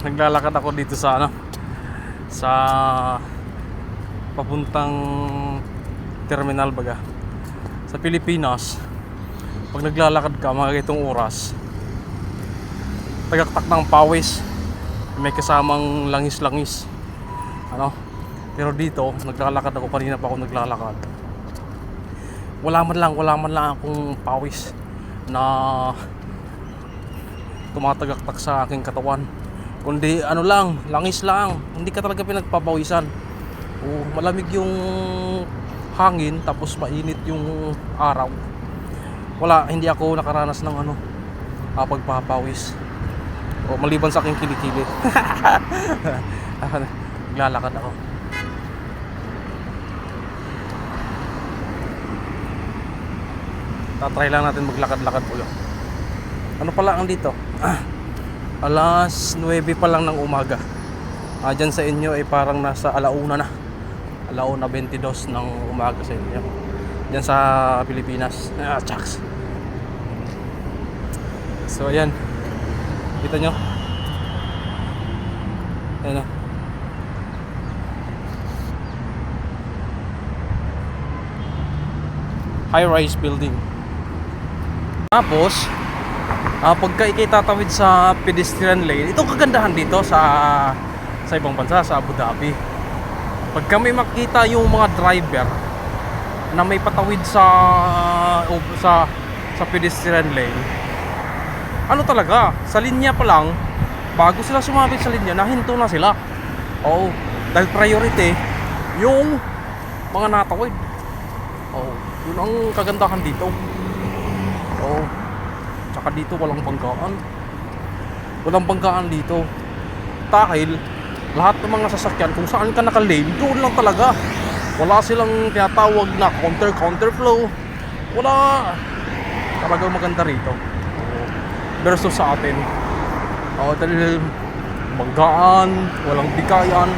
Naglalakad ako dito sa sa papuntang terminal baga sa Pilipinas. Pag naglalakad ka mga itong oras, tagaktak ng pawis, may kasamang langis-langis pero dito naglalakad ako, kanina pa ako naglalakad, wala man lang akong pawis na tumatagaktak sa aking katawan, kundi langis lang, hindi ka talaga pinagpapawisan. Malamig yung hangin tapos mainit yung araw. Hindi ako nakaranas ng pagpapawis maliban sa aking kilikili. Naglalakad ako. Tatry lang natin maglakad-lakad ulo. Ano pala ang dito? Alas 9 pa lang ng umaga. Dyan sa inyo ay parang nasa alauna 22 ng umaga sa inyo. Dyan sa Pilipinas. Chaks. So ayan, kita nyo? Ayan o. High-rise building. Tapos pagka ikitatawid sa pedestrian lane, itong kagandahan dito sa ibang bansa, sa Abu Dhabi, pagka may makita yung mga driver na may patawid sa pedestrian lane, talaga, sa linya pa lang, bago sila sumabit sa linya, nahinto na sila. Dahil priority yung mga natawid. Yun ang kagandahan dito. Tsaka dito walang banggaan dito. Dahil lahat ng mga sasakyan, kung saan ka naka-lane, doon lang talaga. Wala silang tinatawag na counter flow. Wala. Talagang maganda rito versus sa atin. Dahil banggaan, walang bikayan,